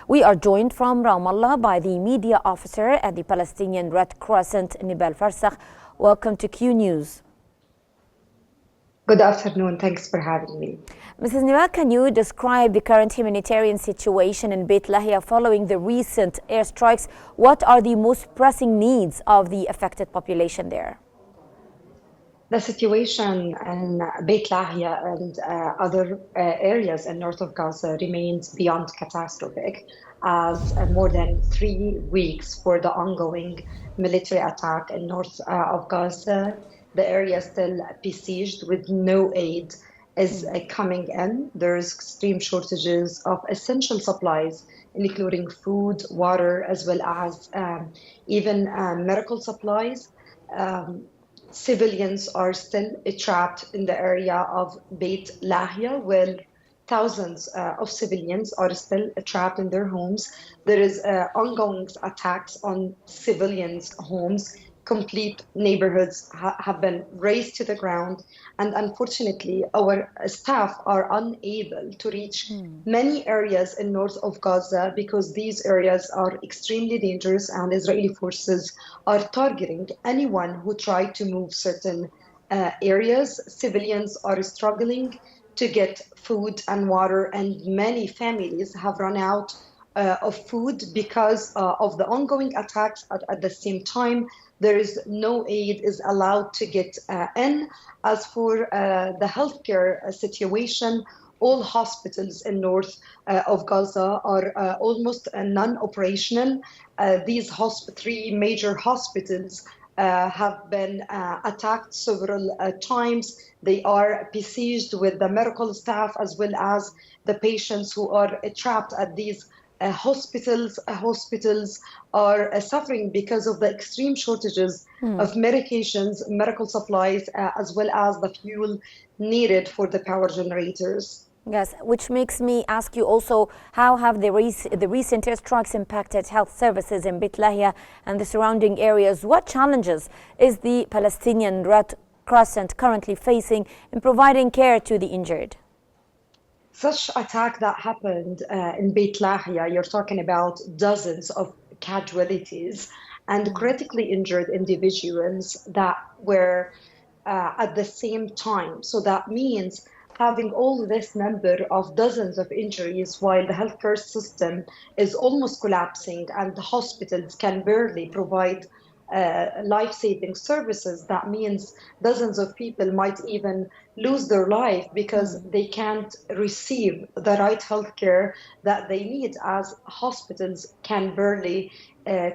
We are joined from Ramallah by the media officer at the Palestinian Red Crescent, Nepal Farsakh. Welcome to Q News. Good afternoon. Thanks for having me. Mrs. Nepal, can you describe the current humanitarian situation in Beit Lahiya following the recent airstrikes? What are the most pressing needs of the affected population there? The situation in Beit Lahiya and other areas in north of Gaza remains beyond catastrophic, as more than 3 weeks for the ongoing military attack in north of Gaza. The area is still besieged with no aid is coming in. There's extreme shortages of essential supplies, including food, water, as well as even medical supplies. Civilians are still trapped in the area of Beit Lahiya, where thousands of civilians are still trapped in their homes. There is ongoing attacks on civilians' homes. Complete neighborhoods have been razed to the ground, and unfortunately our staff are unable to reach many areas in north of Gaza because these areas are extremely dangerous and Israeli forces are targeting anyone who tried to move certain areas. Civilians are struggling to get food and water, and many families have run out of food because of the ongoing attacks. At the same time, there is no aid is allowed to get in. As for the healthcare situation, all hospitals in north of Gaza are almost non-operational. These three major hospitals have been attacked several times. They are besieged with the medical staff as well as the patients who are trapped at these hospitals are suffering because of the extreme shortages of medications, medical supplies, as well as the fuel needed for the power generators. Yes, which makes me ask you also, how have the recent airstrikes impacted health services in Beit Lahiya and the surrounding areas? What challenges is the Palestinian Red Crescent currently facing in providing care to the injured? Such attack that happened in Beit Lahiya, you're talking about dozens of casualties and critically injured individuals that were at the same time. So that means having all this number of dozens of injuries while the healthcare system is almost collapsing and the hospitals can barely provide life-saving services. That means dozens of people might even lose their life because they can't receive the right healthcare that they need, as hospitals can barely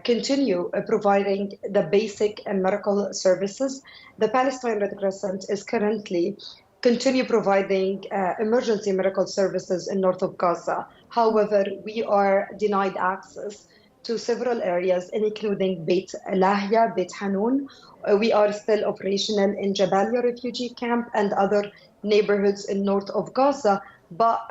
continue providing the basic medical services. The Palestinian Red Crescent is currently continue providing emergency medical services in north of Gaza. However, we are denied access to several areas, including Beit Lahiya, Beit Hanun. We are still operational in Jabalia refugee camp and other neighborhoods in north of Gaza, but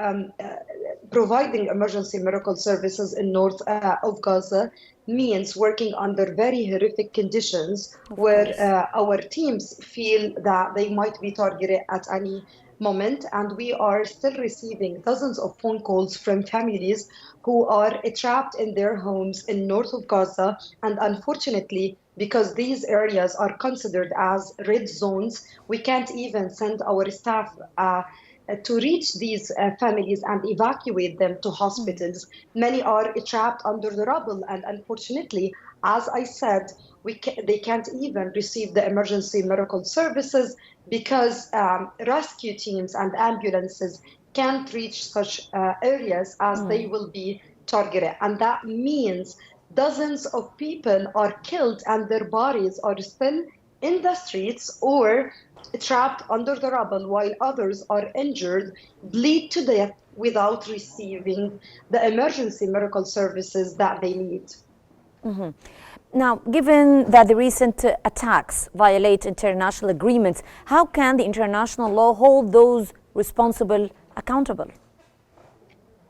providing emergency medical services in north of Gaza means working under very horrific conditions where our teams feel that they might be targeted at any moment, and we are still receiving dozens of phone calls from families who are trapped in their homes in north of Gaza. And unfortunately, because these areas are considered as red zones, we can't even send our staff to reach these families and evacuate them to hospitals. Many are trapped under the rubble, and unfortunately, as I said, they can't even receive the emergency medical services because rescue teams and ambulances can't reach such areas as they will be targeted. And that means dozens of people are killed and their bodies are still in the streets or trapped under the rubble, while others are injured, bleed to death without receiving the emergency medical services that they need. Now, given that the recent attacks violate international agreements, how can the international law hold those responsible accountable?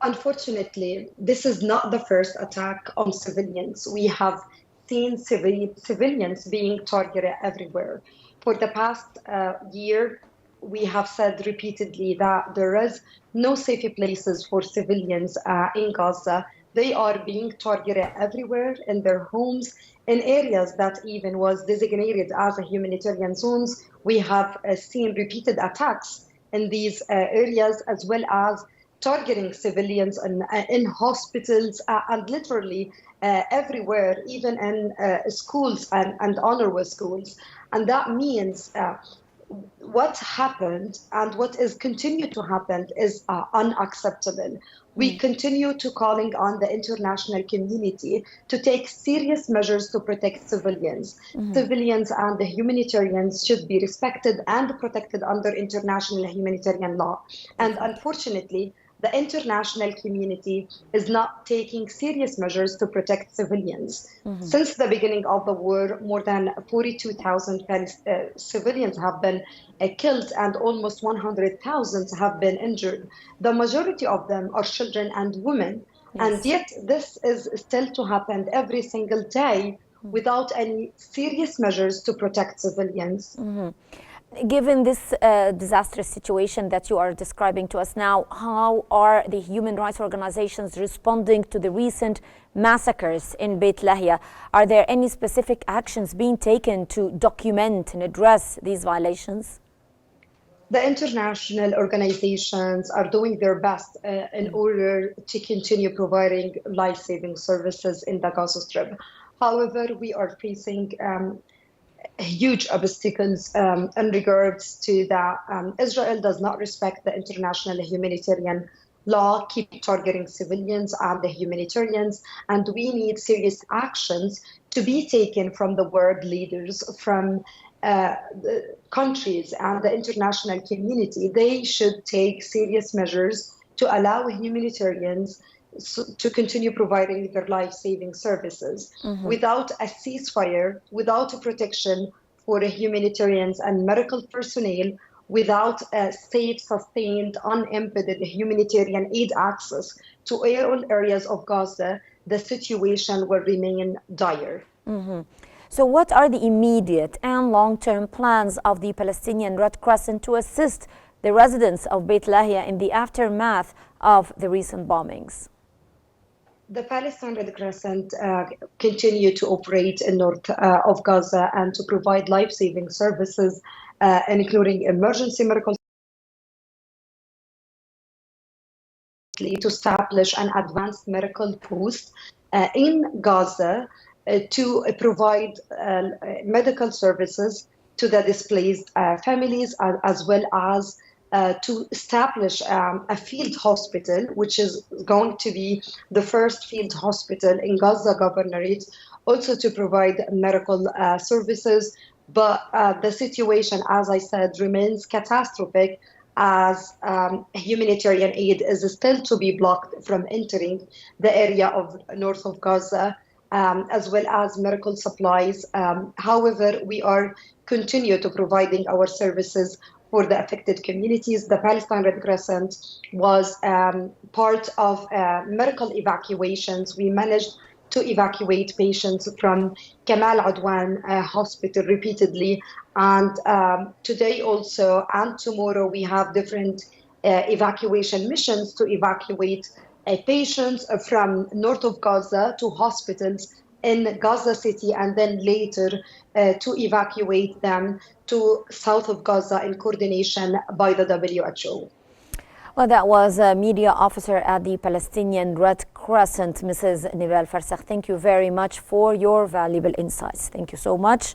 Unfortunately, this is not the first attack on civilians. We have seen civilians being targeted everywhere. For the past year, we have said repeatedly that there is no safe places for civilians in Gaza. They are being targeted everywhere in their homes, in areas that even was designated as a humanitarian zones. We have seen repeated attacks in these areas, as well as targeting civilians in hospitals and literally everywhere, even in schools and honor schools. And that means what happened and what is continued to happen is unacceptable. We continue to calling on the international community to take serious measures to protect civilians. Civilians and the humanitarians should be respected and protected under international humanitarian law. And unfortunately, the international community is not taking serious measures to protect civilians. Since the beginning of the war, more than 42,000 civilians have been killed and almost 100,000 have been injured. The majority of them are children and women. Yes. And yet this is still to happen every single day without any serious measures to protect civilians. Given this disastrous situation that you are describing to us now, how are the human rights organizations responding to the recent massacres in Beit Lahiya? Are there any specific actions being taken to document and address these violations? The international organizations are doing their best in order to continue providing life-saving services in the Gaza Strip. However, we are facing huge obstacles in regards to that. Israel does not respect the international humanitarian law, keep targeting civilians and the humanitarians, and we need serious actions to be taken from the world leaders, from the countries and the international community. They should take serious measures to allow humanitarians to continue providing their life-saving services. Without a ceasefire, without a protection for the humanitarians and medical personnel, without a safe, sustained, unimpeded humanitarian aid access to all areas of Gaza, the situation will remain dire. So what are the immediate and long-term plans of the Palestinian Red Crescent to assist the residents of Beit Lahiya in the aftermath of the recent bombings? The Palestine Red Crescent continue to operate in north of Gaza and to provide life-saving services, including emergency medical, to establish an advanced medical post in Gaza to provide medical services to the displaced families, as well as to establish a field hospital, which is going to be the first field hospital in Gaza Governorate, also to provide medical services. But the situation, as I said, remains catastrophic, as humanitarian aid is still to be blocked from entering the area of north of Gaza, as well as medical supplies. However, we are continue to providing our services for the affected communities. The Palestine Red Crescent was part of medical evacuations. We managed to evacuate patients from Kamal Adwan hospital repeatedly. And today also and tomorrow we have different evacuation missions to evacuate patients from north of Gaza to hospitals in Gaza City, and then later to evacuate them to south of Gaza in coordination by the WHO. Well, that was a media officer at the Palestinian Red Crescent, Mrs. Nepal Farsakh. Thank you very much for your valuable insights. Thank you so much.